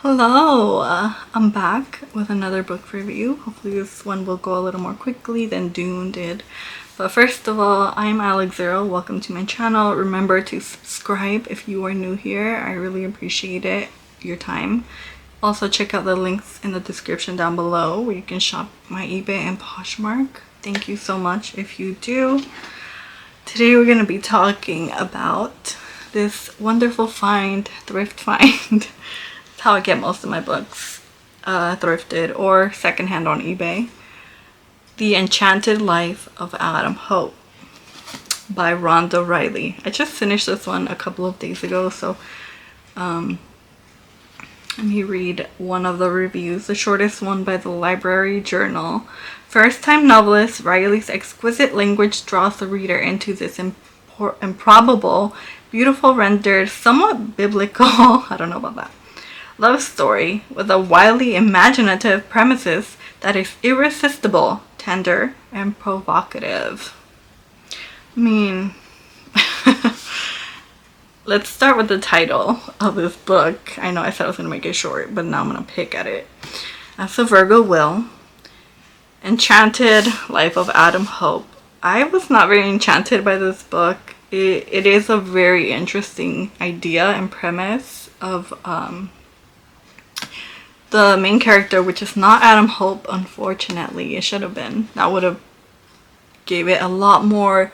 Hello, I'm back with another book review. Hopefully this one will go a little more quickly than Dune did. But first of all, I'm Alexxx. Welcome to my channel. Remember to subscribe if you are new here. I really appreciate it, your time. Also check out the links in the description down below where you can shop my eBay and Poshmark. Thank you so much if you do. Today we're going to be talking about this wonderful find, thrift find. How I get most of my books thrifted or secondhand on eBay. The Enchanted Life of Adam Hope by Rhonda Riley. I just finished this one a couple of days ago, so let me read one of the reviews, the shortest one by the Library Journal. First-time novelist Riley's exquisite language draws the reader into this improbable, beautiful rendered, somewhat biblical, I don't know about that, love story with a wildly imaginative premises that is irresistible, tender, and provocative. I mean, let's start with the title of this book. I know I said I was going to make it short, but now I'm going to pick at it. As a Virgo will. Enchanted Life of Adam Hope. I was not very enchanted by this book. It is a very interesting idea and premise of the main character, which is not Adam Hope, unfortunately. It should have been. That would have gave it a lot more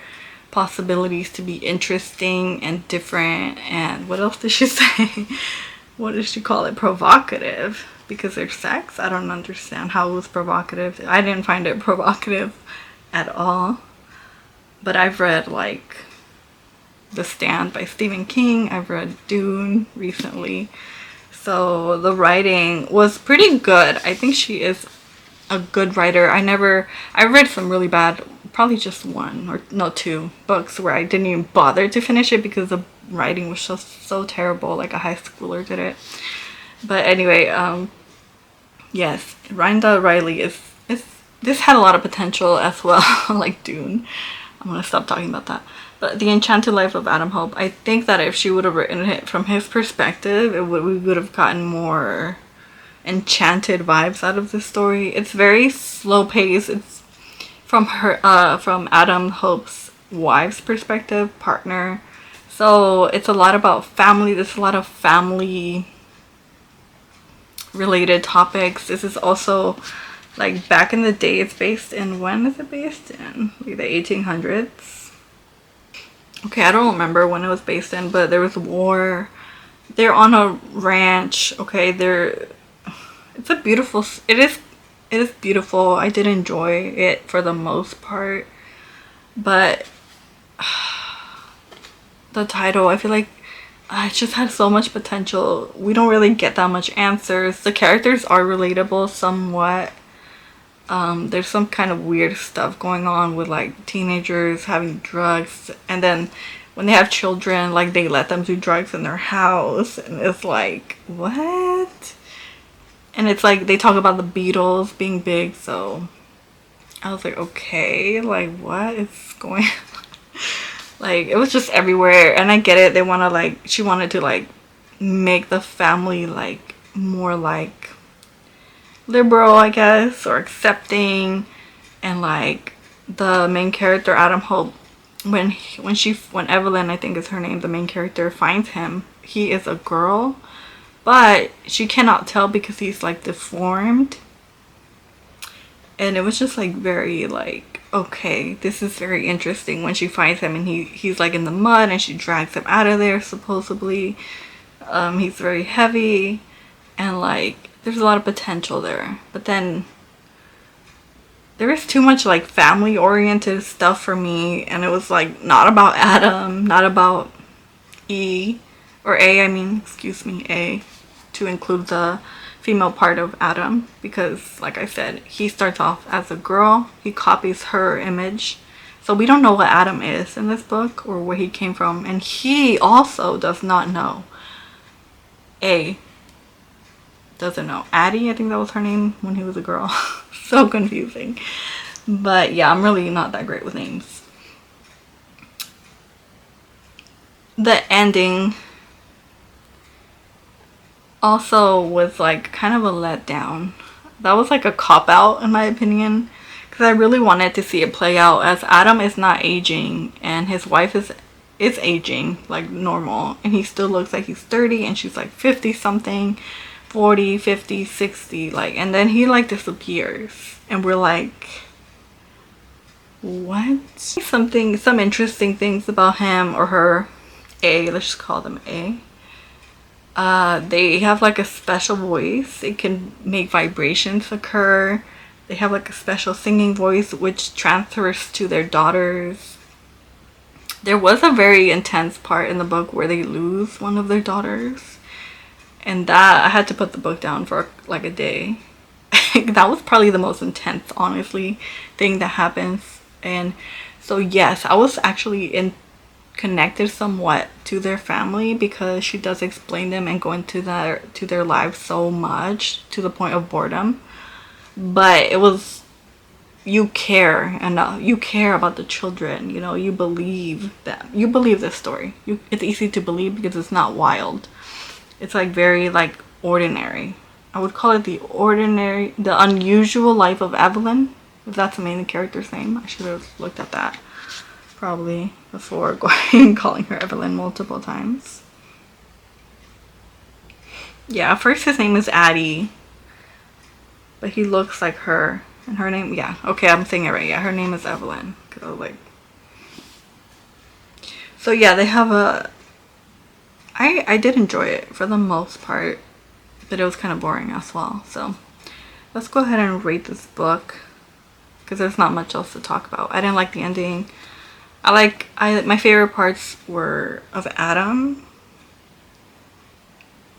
possibilities to be interesting and different. And what else did she say? What did she call it? Provocative. Because there's sex? I don't understand how it was provocative. I didn't find it provocative at all. But I've read like The Stand by Stephen King. I've read Dune recently. So the writing was pretty good. I think she is a good writer. I read some really bad, probably just one or no, two books where I didn't even bother to finish it because the writing was just so terrible, like a high schooler did it. But anyway, yes, Rhonda Riley this had a lot of potential as well, like Dune. I'm gonna stop talking about that. But The Enchanted Life of Adam Hope, I think that if she would have written it from his perspective, we would have gotten more enchanted vibes out of the story. It's very slow paced. It's from Adam Hope's wife's perspective, partner. So it's a lot about family. There's a lot of family related topics. This is also like back in the day. It's based in, when is it based in? Like the 1800s. Okay, I don't remember when it was based in, but there was war. They're on a ranch. Okay, it's a beautiful, it is beautiful. I did enjoy it for the most part, but the title, I feel like it just had so much potential. We don't really get that much answers. The characters are relatable somewhat. There's some kind of weird stuff going on with like teenagers having drugs, and then when they have children, like they let them do drugs in their house, and it's like, what? And it's like they talk about the Beatles being big, so I was like, okay, like what is going on? Like it was just everywhere. And I get it, they want to like, she wanted to like make the family like more like liberal, I guess, or accepting. And like the main character Adam Hope, when Evelyn, I think is her name, the main character, finds him, he is a girl, but she cannot tell because he's like deformed. And it was just like very like, okay, this is very interesting when she finds him and he's like in the mud and she drags him out of there supposedly. He's very heavy and like there's a lot of potential there, but then there is too much like family oriented stuff for me, and it was like not about Adam, not about A, I mean, excuse me, A, to include the female part of Adam, because like I said, he starts off as a girl, he copies her image, so we don't know what Adam is in this book or where he came from, and he also does not know. A doesn't know. Addie, I think that was her name when he was a girl. So confusing. But yeah, I'm really not that great with names. The ending also was like kind of a letdown. That was like a cop out in my opinion, because I really wanted to see it play out, as Adam is not aging and his wife is aging like normal, and he still looks like he's 30 and she's like 50 something, 40, 50, 60, like, and then he like disappears and we're like, what? Some interesting things about him or her, let's just call them A. They have like a special voice. It can make vibrations occur. They have like a special singing voice which transfers to their daughters. There was a very intense part in the book where they lose one of their daughters, and that I had to put the book down for like a day. That was probably the most intense, honestly, thing that happens. And so yes, I was actually connected somewhat to their family, because she does explain them and go into their lives so much to the point of boredom. But it was, you care enough, you care about the children, you know, you believe them, you believe this story. It's easy to believe because it's not wild. It's like very like ordinary. I would call it the unusual life of Evelyn, if that's the main character's name. I should have looked at that probably before calling her Evelyn multiple times. Yeah, first his name is Addie, but he looks like her, and her name, yeah, okay, I'm saying it right. Yeah, her name is Evelyn. Cause I was like, so yeah, they have a. I did enjoy it for the most part, but it was kind of boring as well. So let's go ahead and rate this book, because there's not much else to talk about. I didn't like the ending. My favorite parts were of Adam,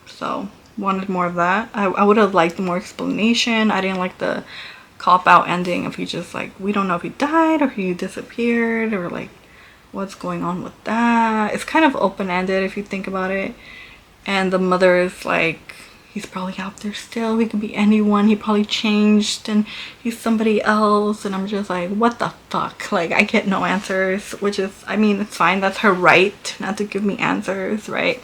so wanted more of that. I would have liked more explanation. I didn't like the cop out ending if he just like, we don't know if he died or he disappeared, or like what's going on with that. It's kind of open-ended if you think about it. And the mother is like, he's probably out there still, he could be anyone, he probably changed and he's somebody else. And I'm just like, what the fuck? Like, I get no answers, which is, I mean, it's fine, that's her right not to give me answers, right?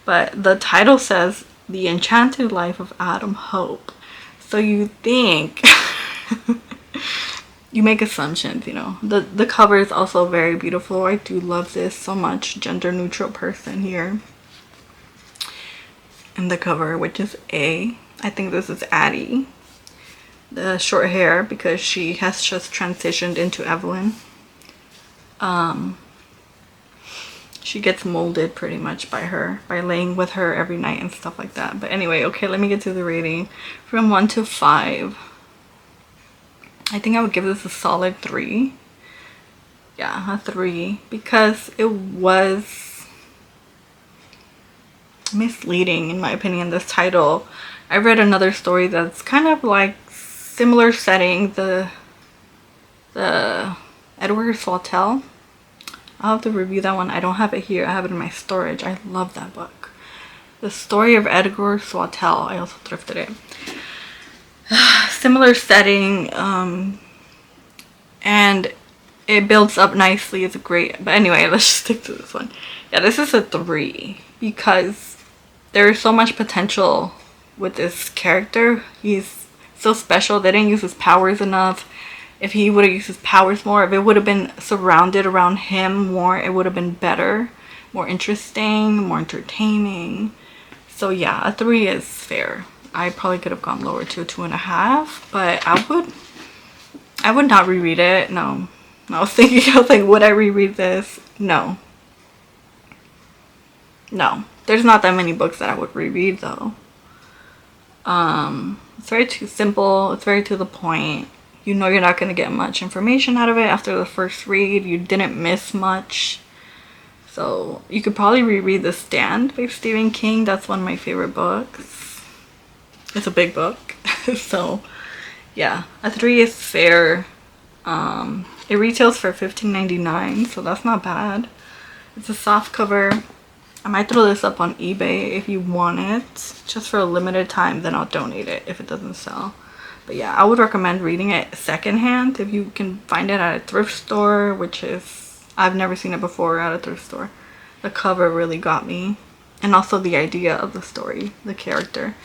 But the title says The Enchanted Life of Adam Hope, so you think you make assumptions, you know. The cover is also very beautiful. I do love this so much. Gender neutral person here in the cover, which is A. I think this is Addie, the short hair, because she has just transitioned into Evelyn. She gets molded pretty much by her, by laying with her every night and stuff like that. But anyway, okay, let me get to the rating. From 1 to 5, I think I would give this a solid 3. Yeah, a 3, because it was misleading in my opinion, this title. I read another story that's kind of like similar setting, the Edward Swatell. I'll have to review that one. I don't have it here, I have it in my storage. I love that book. The Story of Edgar Swatell. I also thrifted it. Similar setting, and it builds up nicely. It's great. But anyway, let's just stick to this one. Yeah, this is a 3, because there is so much potential with this character. He's so special. They didn't use his powers enough. If he would have used his powers more, if it would have been surrounded around him more, it would have been better, more interesting, more entertaining. So yeah, a 3 is fair. I probably could have gone lower to a 2.5, but I would not reread it. No. I was thinking, I was like, would I reread this? No. There's not that many books that I would reread though. It's very too simple. It's very to the point. You know you're not going to get much information out of it after the first read. You didn't miss much. So you could probably reread The Stand by Stephen King. That's one of my favorite books. It's a big book. So yeah, a 3 is fair. It retails for $15.99, so that's not bad. It's a soft cover. I might throw this up on eBay if you want it, just for a limited time. Then I'll donate it if it doesn't sell. But yeah, I would recommend reading it secondhand if you can find it at a thrift store, which is, I've never seen it before at a thrift store. The cover really got me. and also the idea of the story, the character,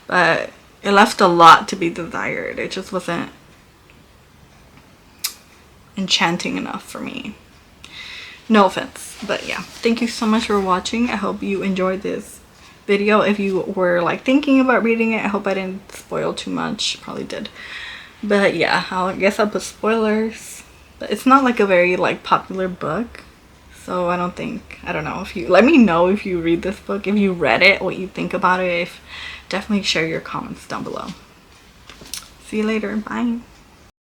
but it left a lot to be desired. It just wasn't enchanting enough for me. No offense, but yeah, thank you so much for watching. I hope you enjoyed this video. If you were like thinking about reading it, I hope I didn't spoil too much. Probably did, but yeah, I guess I'll put spoilers. But it's not like a very like popular book, so I don't know. If you let me know if you read this book, if you read it, what you think about it. If definitely share your comments down below. See you later. Bye.